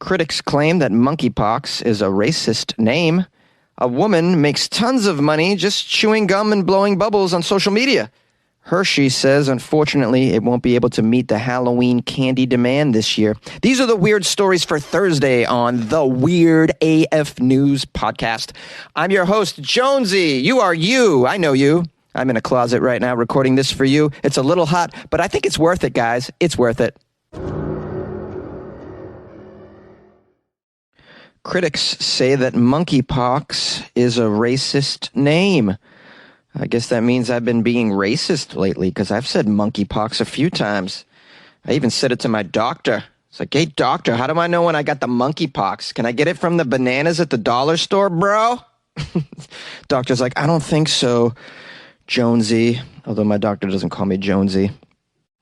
Critics claim that monkeypox is a racist name. A woman makes tons of money just chewing gum and blowing bubbles on social media. Hershey says, unfortunately, it won't be able to meet the Halloween candy demand this year. These are the weird stories for Thursday on the Weird AF News podcast. I'm your host, Jonesy. You are you. I know you. I'm in a closet right now recording this for you. It's a little hot, but I think it's worth it, guys. It's worth it. Critics say that monkeypox is a racist name. I guess that means I've been being racist lately because I've said monkeypox a few times. I even said it to my doctor. It's like, hey, doctor, how do I know when I got the monkeypox? Can I get it from the bananas at the dollar store, bro? Doctor's like, I don't think so, Jonesy. Although my doctor doesn't call me Jonesy.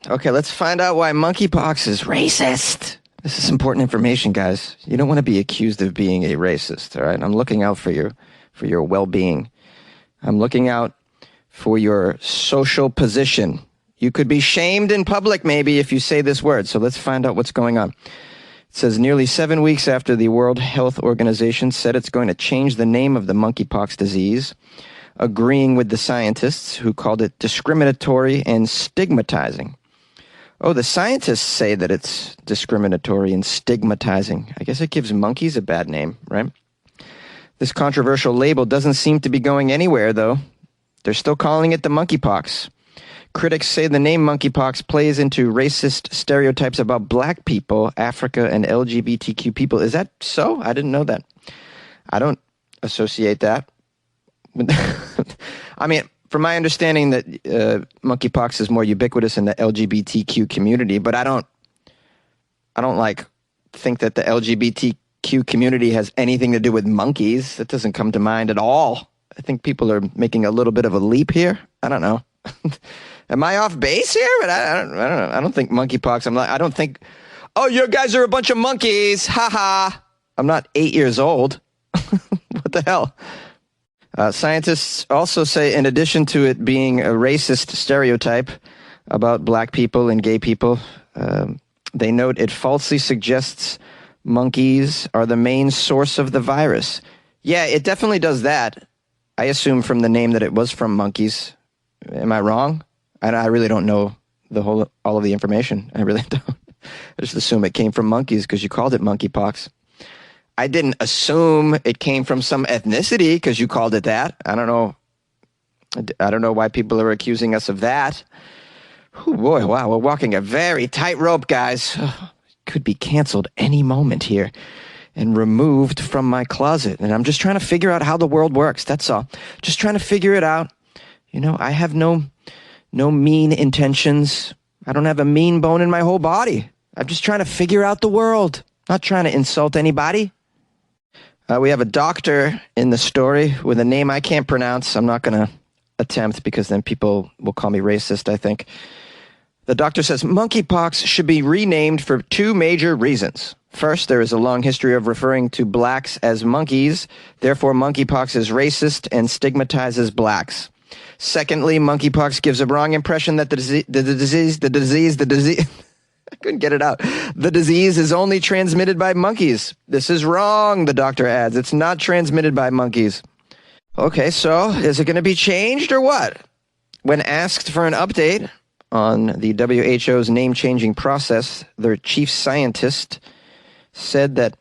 Okay, let's find out why monkeypox is racist. This is important information, guys. You don't want to be accused of being a racist, all right? I'm looking out for your well-being. I'm looking out for your social position. You could be shamed in public, maybe, if you say this word. So let's find out what's going on. It says nearly 7 weeks after the World Health Organization said it's going to change the name of the monkeypox disease, agreeing with the scientists who called it discriminatory and stigmatizing. Oh, the scientists say that it's discriminatory and stigmatizing. I guess it gives monkeys a bad name, right? This controversial label doesn't seem to be going anywhere, though. They're still calling it the monkeypox. Critics say the name monkeypox plays into racist stereotypes about black people, Africa, and LGBTQ people. Is that so? I didn't know that. I don't associate that. I mean, from my understanding that monkeypox is more ubiquitous in the LGBTQ community, but I don't like think that the LGBTQ community has anything to do with monkeys. That doesn't come to mind at all. I think people are making a little bit of a leap here. I don't know. Am I off base here? But I don't know. I don't think monkeypox. I don't think, oh, you guys are a bunch of monkeys. Ha ha. I'm not 8 years old. What the hell? Scientists also say, in addition to it being a racist stereotype about black people and gay people, they note it falsely suggests monkeys are the main source of the virus. Yeah, it definitely does that. I assume from the name that it was from monkeys. Am I wrong? I really don't know all of the information. I really don't. I just assume it came from monkeys because you called it monkeypox. I didn't assume it came from some ethnicity because you called it that. I don't know why people are accusing us of that. Oh boy, wow, we're walking a very tight rope, guys. Could be canceled any moment here and removed from my closet. And I'm just trying to figure out how the world works. That's all. Just trying to figure it out. You know, I have no mean intentions. I don't have a mean bone in my whole body. I'm just trying to figure out the world. Not trying to insult anybody. We have a doctor in the story with a name I can't pronounce. I'm not going to attempt because then people will call me racist, I think. The doctor says monkeypox should be renamed for two major reasons. First, there is a long history of referring to blacks as monkeys. Therefore, monkeypox is racist and stigmatizes blacks. Secondly, monkeypox gives a wrong impression that the disease I couldn't get it out. The disease is only transmitted by monkeys. This is wrong, the doctor adds. It's not transmitted by monkeys. Okay, so is it going to be changed or what? When asked for an update on the WHO's name-changing process, their chief scientist said that,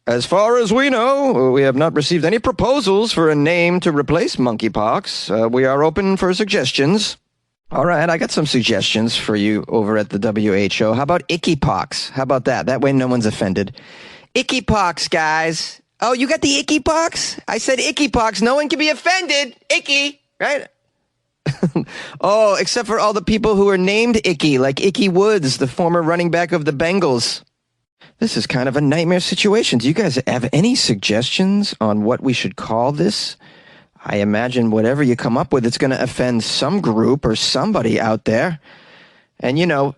as far as we know, we have not received any proposals for a name to replace monkeypox. We are open for suggestions. All right, I got some suggestions for you over at the WHO. How about Icky-pox? How about that? That way no one's offended. Icky-pox, guys. Oh, you got the Icky-pox? I said Icky-pox. No one can be offended. Icky, right? Oh, except for all the people who are named Icky, like Icky Woods, the former running back of the Bengals. This is kind of a nightmare situation. Do you guys have any suggestions on what we should call this? I imagine whatever you come up with, it's going to offend some group or somebody out there. And, you know,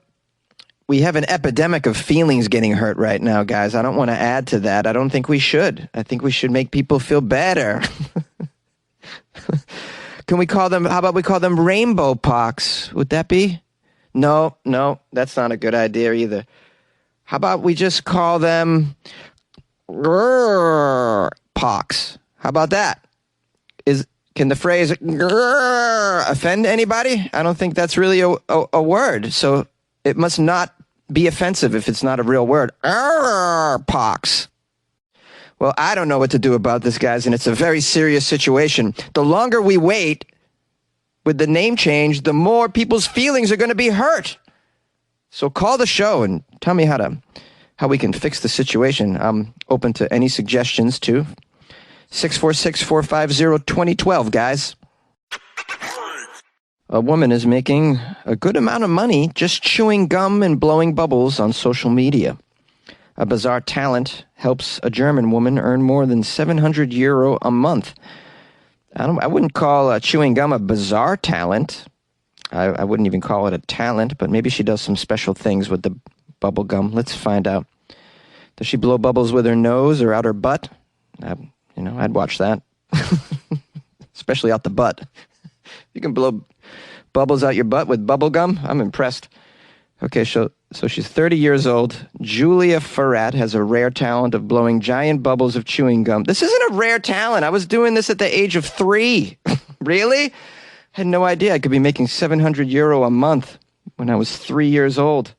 we have an epidemic of feelings getting hurt right now, guys. I don't want to add to that. I don't think we should. I think we should make people feel better. Can we call them, how about we call them rainbow pox? Would that be? No, that's not a good idea either. How about we just call them pox. How about that? Can the phrase offend anybody? I don't think that's really a word. So it must not be offensive if it's not a real word. Pox. Well, I don't know what to do about this, guys, and it's a very serious situation. The longer we wait with the name change, the more people's feelings are going to be hurt. So call the show and tell me how we can fix the situation. I'm open to any suggestions, too. 646-450-2012, guys. A woman is making a good amount of money just chewing gum and blowing bubbles on social media. A bizarre talent helps a German woman earn more than €700 a month. I wouldn't call chewing gum a bizarre talent. I wouldn't even call it a talent, but maybe she does some special things with the bubble gum. Let's find out. Does she blow bubbles with her nose or out her butt? I'd watch that. Especially out the butt. You can blow bubbles out your butt with bubble gum? I'm impressed. Okay, so she's 30 years old. Julia Farrat has a rare talent of blowing giant bubbles of chewing gum. This isn't a rare talent. I was doing this at the age of 3. Really? Had no idea I could be making €700 a month when I was 3 years old.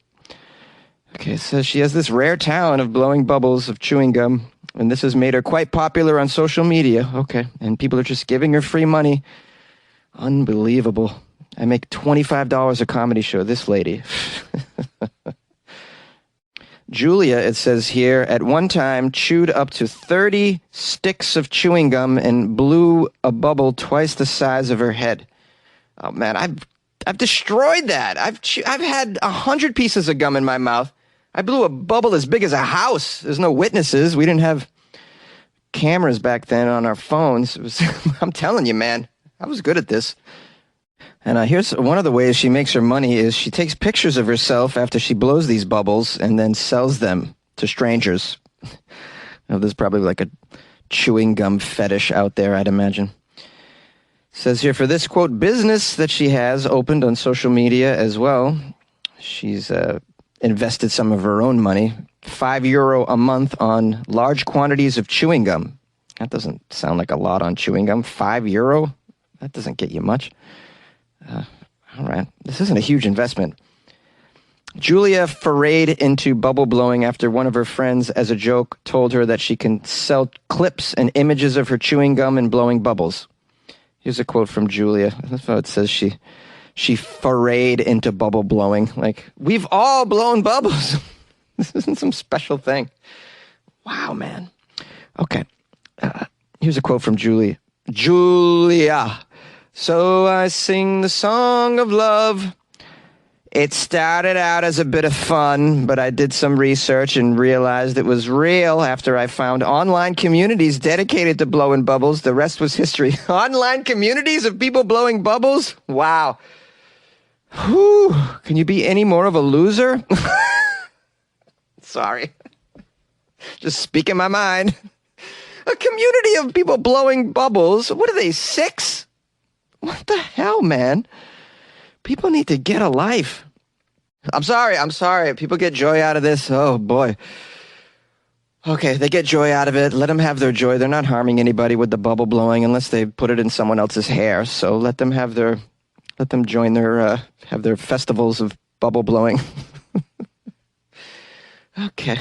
Okay, so she has this rare talent of blowing bubbles of chewing gum, and this has made her quite popular on social media. Okay, and people are just giving her free money. Unbelievable. I make $25 a comedy show, this lady. Julia, it says here, at one time chewed up to 30 sticks of chewing gum and blew a bubble twice the size of her head. Oh man, I've destroyed that. I've had 100 pieces of gum in my mouth. I blew a bubble as big as a house. There's no witnesses. We didn't have cameras back then on our phones. I'm telling you, man, I was good at this. And here's one of the ways she makes her money is she takes pictures of herself after she blows these bubbles and then sells them to strangers. There's probably like a chewing gum fetish out there, I'd imagine. It says here, for this, quote, business that she has opened on social media as well, she's invested some of her own money, €5 a month on large quantities of chewing gum. That doesn't sound like a lot on chewing gum. €5? That doesn't get you much. All right. This isn't a huge investment. Julia forayed into bubble blowing after one of her friends, as a joke, told her that she can sell clips and images of her chewing gum and blowing bubbles. Here's a quote from Julia. That's how it says she forayed into bubble blowing. Like, we've all blown bubbles. This isn't some special thing. Wow, man. Okay. Here's a quote from Julia. So I sing the song of love. It started out as a bit of fun, but I did some research and realized it was real after I found online communities dedicated to blowing bubbles. The rest was history. Online communities of people blowing bubbles? Wow. Whew. Can you be any more of a loser? Sorry. Just speaking my mind. A community of people blowing bubbles. What are they, 6? What the hell, man? People need to get a life. I'm sorry. People get joy out of this. Oh, boy. Okay, they get joy out of it. Let them have their joy. They're not harming anybody with the bubble blowing unless they put it in someone else's hair. So let them have have their festivals of bubble blowing. Okay.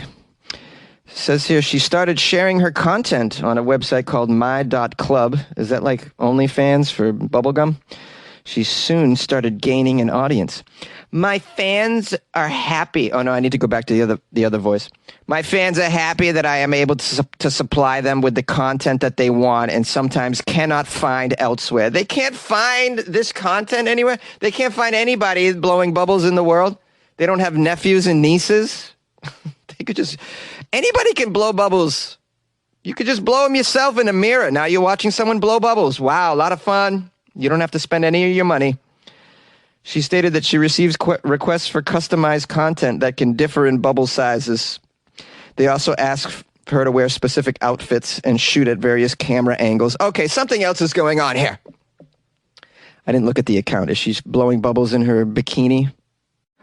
It says here she started sharing her content on a website called my.club. Is that like OnlyFans for bubblegum? She soon started gaining an audience. My fans are happy. Oh, no, I need to go back to the other voice. My fans are happy that I am able to supply them with the content that they want and sometimes cannot find elsewhere. They can't find this content anywhere. They can't find anybody blowing bubbles in the world. They don't have nephews and nieces. They could just... Anybody can blow bubbles. You could just blow them yourself in a mirror. Now you're watching someone blow bubbles. Wow, a lot of fun. You don't have to spend any of your money. She stated that she receives requests for customized content that can differ in bubble sizes. They also ask her to wear specific outfits and shoot at various camera angles. Okay, something else is going on here. I didn't look at the account. Is she blowing bubbles in her bikini?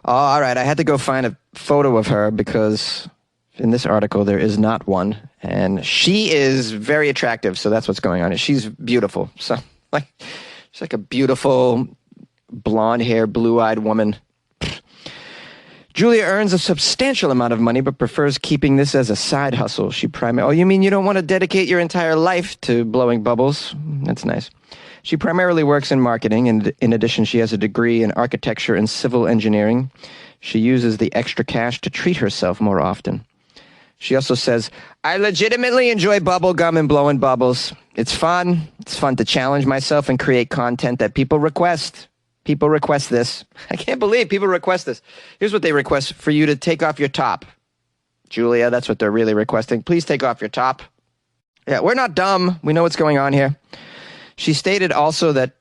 Oh, all right. I had to go find a photo of her because in this article, there is not one. And she is very attractive, so that's what's going on. She's beautiful. So, she's like a beautiful, blonde hair, blue-eyed woman. Julia earns a substantial amount of money, but prefers keeping this as a side hustle. Oh, you mean you don't want to dedicate your entire life to blowing bubbles? That's nice. She primarily works in marketing, and in addition, she has a degree in architecture and civil engineering. She uses the extra cash to treat herself more often. She also says, I legitimately enjoy bubble gum and blowing bubbles. It's fun. It's fun to challenge myself and create content that people request. People request this. I can't believe people request this. Here's what they request: for you to take off your top. Julia, that's what they're really requesting. Please take off your top. Yeah, we're not dumb. We know what's going on here. She stated also that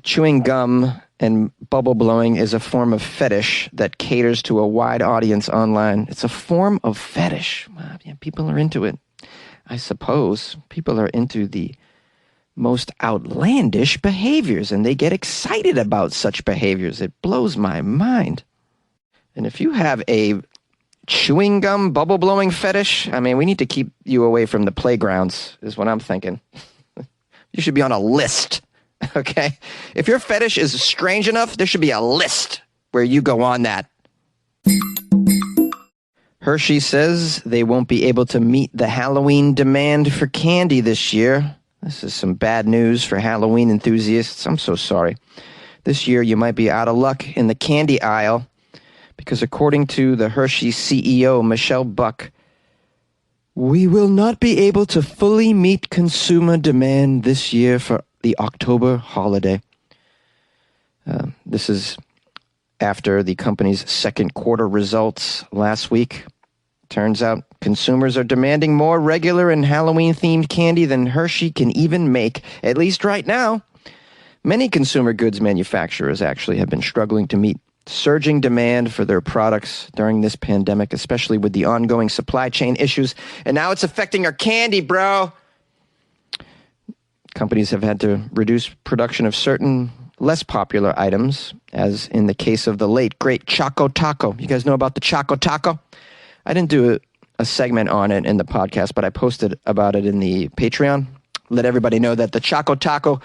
chewing gum and bubble blowing is a form of fetish that caters to a wide audience online. It's a form of fetish. Wow, yeah, people are into it. I suppose people are into the most outlandish behaviors, and they get excited about such behaviors. It blows my mind. And if you have a chewing gum bubble blowing fetish, I mean, we need to keep you away from the playgrounds, is what I'm thinking. You should be on a list, okay? If your fetish is strange enough, there should be a list where you go on that. Hershey says they won't be able to meet the Halloween demand for candy this year. This is some bad news for Halloween enthusiasts. I'm so sorry. This year you might be out of luck in the candy aisle because according to the Hershey CEO, Michelle Buck, we will not be able to fully meet consumer demand this year for the October holiday. This is after the company's second quarter results last week. Turns out consumers are demanding more regular and Halloween-themed candy than Hershey can even make, at least right now. Many consumer goods manufacturers actually have been struggling to meet surging demand for their products during this pandemic, especially with the ongoing supply chain issues. And now it's affecting our candy, bro. Companies have had to reduce production of certain less popular items, as in the case of the late, great Choco Taco. You guys know about the Choco Taco? I didn't do a segment on it in the podcast, but I posted about it in the Patreon. Let everybody know that the Choco Taco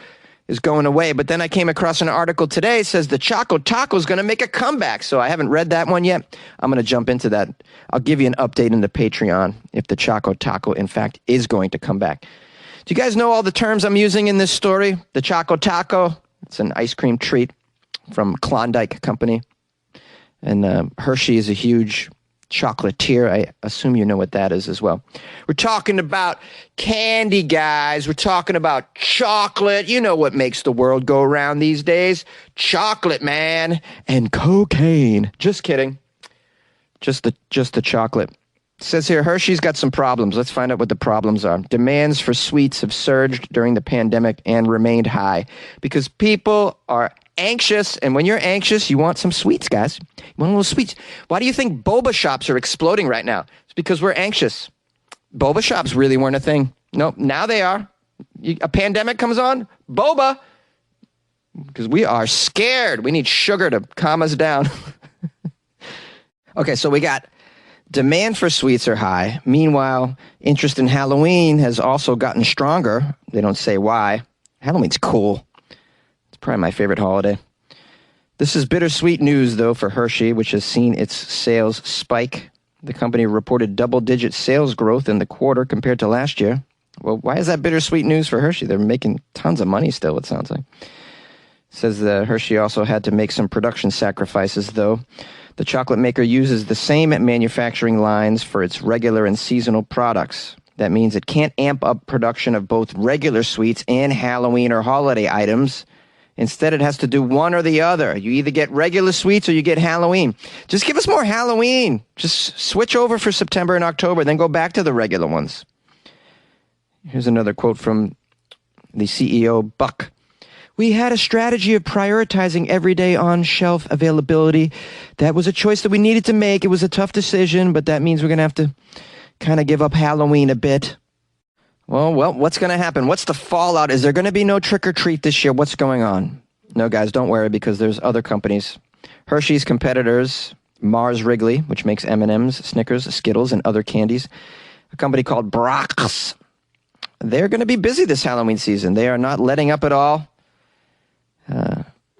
is going away. But then I came across an article today that says the Choco Taco is going to make a comeback. So I haven't read that one yet. I'm going to jump into that. I'll give you an update in the Patreon if the Choco Taco, in fact, is going to come back. Do you guys know all the terms I'm using in this story? The Choco Taco, it's an ice cream treat from Klondike Company. And Hershey is a huge chocolatier. I assume you know what that is as well. We're talking about candy, guys. We're talking about chocolate. You know what makes the world go around these days. Chocolate, man. And cocaine. Just kidding. Just the chocolate. It says here, Hershey's got some problems. Let's find out what the problems are. Demands for sweets have surged during the pandemic and remained high because people are anxious, and when you're anxious, you want some sweets, guys. You want a little sweets. Why do you think boba shops are exploding right now? It's because we're anxious. Boba shops really weren't a thing. Nope, now they are. A pandemic comes on, boba, because we are scared. We need sugar to calm us down. Okay, so we got demand for sweets are high. Meanwhile, interest in Halloween has also gotten stronger. They don't say why. Halloween's cool. Probably my favorite holiday. This is bittersweet news, though, for Hershey, which has seen its sales spike. The company reported double-digit sales growth in the quarter compared to last year. Well, why is that bittersweet news for Hershey? They're making tons of money still, it sounds like. It says that Hershey also had to make some production sacrifices, though. The chocolate maker uses the same manufacturing lines for its regular and seasonal products. That means it can't amp up production of both regular sweets and Halloween or holiday items. Instead, it has to do one or the other. You either get regular sweets or you get Halloween. Just give us more Halloween. Just switch over for September and October, then go back to the regular ones. Here's another quote from the CEO, Buck. We had a strategy of prioritizing everyday on-shelf availability. That was a choice that we needed to make. It was a tough decision, but that means we're going to have to kind of give up Halloween a bit. Well, what's going to happen? What's the fallout? Is there going to be no trick or treat this year? What's going on? No, guys, don't worry, because there's other companies. Hershey's competitors Mars Wrigley, which makes M&Ms, Snickers, Skittles, and other candies. A company called Brock's. They're going to be busy this Halloween season. They are not letting up at all.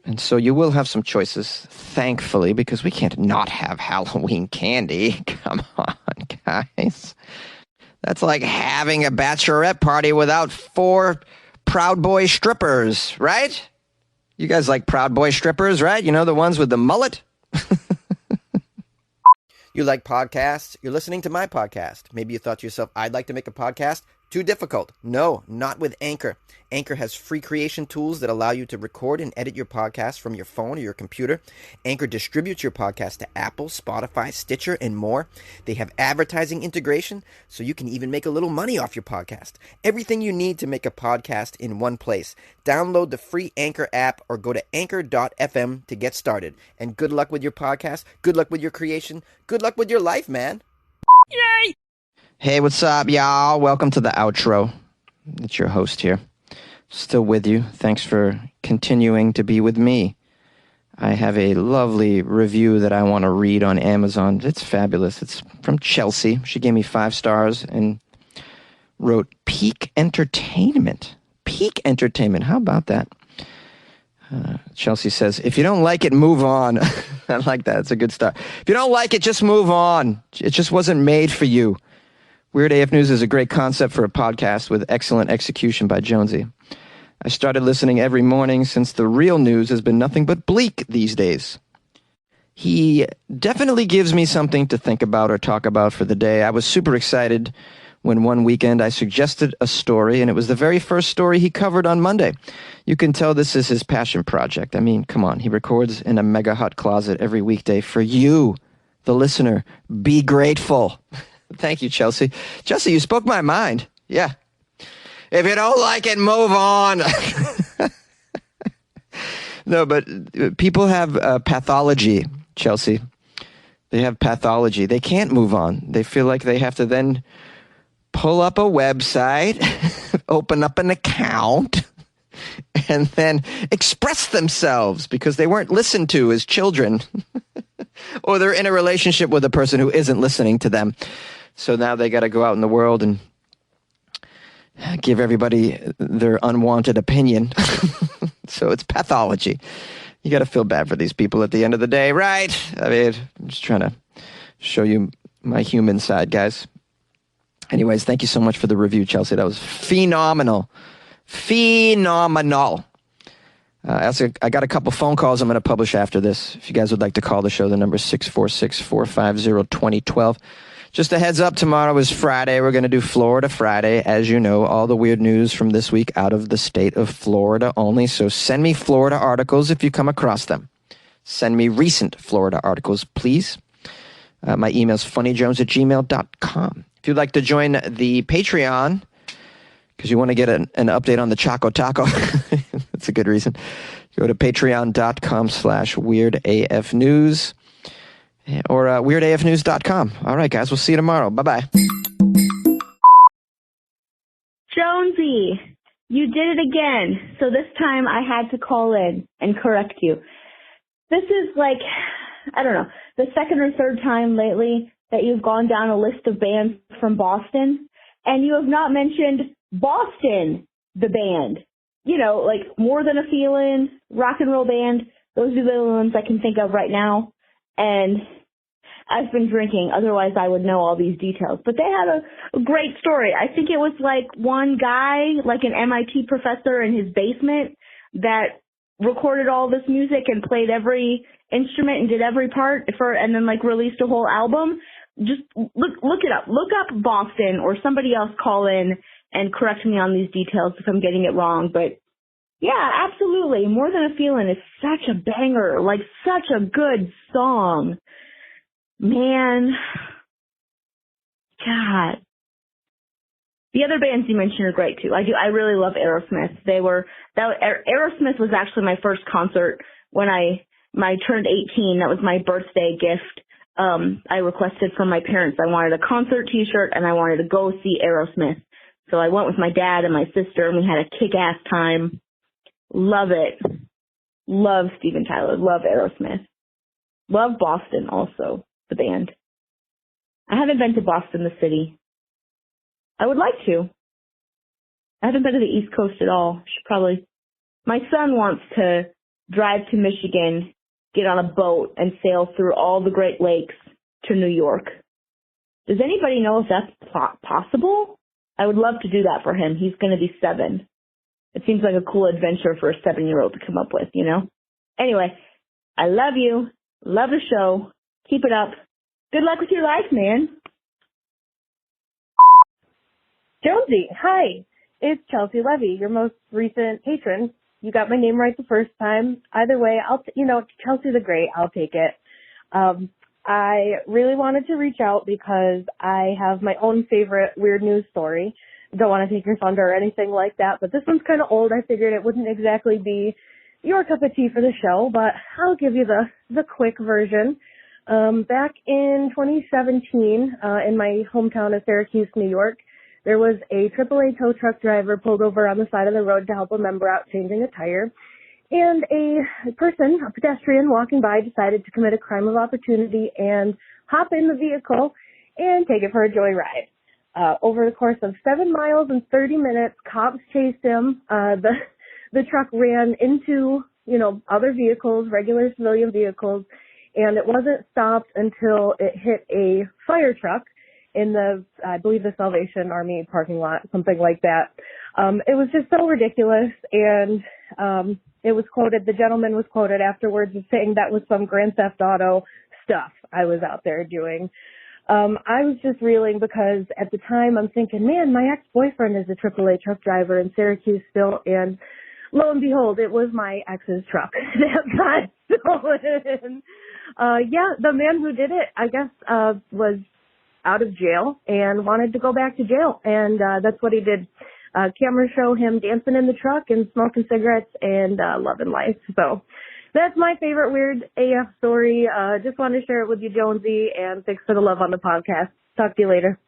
And so you will have some choices, thankfully, because we can't not have Halloween candy. Come on, guys. That's like having a bachelorette party without 4 Proud Boy strippers, right? You guys like Proud Boy strippers, right? You know, the ones with the mullet? You like podcasts? You're listening to my podcast. Maybe you thought to yourself, I'd like to make a podcast. Too difficult. No, not with Anchor. Anchor has free creation tools that allow you to record and edit your podcast from your phone or your computer. Anchor distributes your podcast to Apple, Spotify, Stitcher, and more. They have advertising integration, so you can even make a little money off your podcast. Everything you need to make a podcast in one place. Download the free Anchor app or go to anchor.fm to get started. And good luck with your podcast. Good luck with your creation. Good luck with your life, man. Yay! Hey, what's up, y'all? Welcome to the outro. It's your host here. Still with you. Thanks for continuing to be with me. I have a lovely review that I want to read on Amazon. It's fabulous. It's from Chelsea. She gave me 5 stars and wrote peak entertainment. Peak entertainment. How about that? Chelsea says, if you don't like it, move on. I like that. It's a good start. If you don't like it, just move on. It just wasn't made for you. Weird AF News is a great concept for a podcast with excellent execution by JONESY. I started listening every morning since the real news has been nothing but bleak these days. He definitely gives me something to think about or talk about for the day. I was super excited when one weekend I suggested a story, and it was the very first story he covered on Monday. You can tell this is his passion project. I mean, come on. He records in a mega hot closet every weekday for you, the listener. Be grateful. Thank you, Chelsea. Chelsea, you spoke my mind. Yeah. If you don't like it, move on. No, but people have pathology, Chelsea. They have pathology. They can't move on. They feel like they have to then pull up a website, open up an account, and then express themselves because they weren't listened to as children. Or they're in a relationship with a person who isn't listening to them. So now they got to go out in the world and give everybody their unwanted opinion. So it's pathology. You got to feel bad for these people at the end of the day, right? I mean, I'm just trying to show you my human side, guys. Anyways, thank you so much for the review, Chelsea. That was phenomenal. Phenomenal. I got a couple phone calls I'm going to publish after this. If you guys would like to call the show, the number is 646-450-2012. Just a heads up, tomorrow is Friday. We're going to do Florida Friday. As you know, all the weird news from this week out of the state of Florida only. So send me Florida articles if you come across them. Send me recent Florida articles, please. My email is funnyjones@gmail.com. If you'd like to join the Patreon, because you want to get an update on the Choco Taco, that's a good reason. Go to patreon.com/weirdafnews. Or weirdafnews.com. All right, guys, we'll see you tomorrow. Bye-bye. Jonesy, you did it again. So this time I had to call in and correct you. This is like, I don't know, the second or third time lately that you've gone down a list of bands from Boston, and you have not mentioned Boston, the band. You know, like More Than a Feeling, rock and roll band. Those are the only ones I can think of right now. And I've been drinking, otherwise I would know all these details. But they had a great story. I think it was like one guy, like an MIT professor in his basement, that recorded all this music and played every instrument and did every part and then like released a whole album. Just look it up. Look up Boston, or somebody else call in and correct me on these details if I'm getting it wrong. But yeah, absolutely. More Than a Feeling is such a banger, like such a good song. Man, God. The other bands you mentioned are great too. I really love Aerosmith. Aerosmith was actually my first concert when I turned 18. That was my birthday gift. I requested from my parents. I wanted a concert T-shirt and I wanted to go see Aerosmith. So I went with my dad and my sister and we had a kick-ass time. Love it. Love Steven Tyler. Love Aerosmith. Love Boston also, the band. I haven't been to Boston, the city. I would like to. I haven't been to the East Coast at all. Should probably. My son wants to drive to Michigan, get on a boat, and sail through all the Great Lakes to New York. Does anybody know if that's possible? I would love to do that for him. He's going to be 7. It seems like a cool adventure for a 7-year-old to come up with, you know? Anyway, I love you. Love the show. Keep it up. Good luck with your life, man. Jonesy, hi. It's Chelsea Levy, your most recent patron. You got my name right the first time. Either way, Chelsea the Great, I'll take it. I really wanted to reach out because I have my own favorite weird news story. Don't want to take your thunder or anything like that, but this one's kind of old. I figured it wouldn't exactly be your cup of tea for the show, but I'll give you the quick version. Back in 2017, in my hometown of Syracuse, New York, there was a AAA tow truck driver pulled over on the side of the road to help a member out changing a tire. And a pedestrian walking by, decided to commit a crime of opportunity and hop in the vehicle and take it for a joyride. Over the course of 7 miles and 30 minutes, cops chased him. The truck ran into, other vehicles, regular civilian vehicles, and it wasn't stopped until it hit a fire truck in I believe the Salvation Army parking lot, something like that. It was just so ridiculous, and the gentleman was quoted afterwards as saying that was some Grand Theft Auto stuff I was out there doing. I was just reeling because at the time I'm thinking, man, my ex-boyfriend is a AAA truck driver in Syracuse still, and lo and behold, it was my ex's truck that got stolen. The man who did it, I guess, was out of jail and wanted to go back to jail, and that's what he did. Cameras show him dancing in the truck and smoking cigarettes and loving life. So that's my favorite weird AF story. Just wanted to share it with you, Jonesy, and thanks for the love on the podcast. Talk to you later.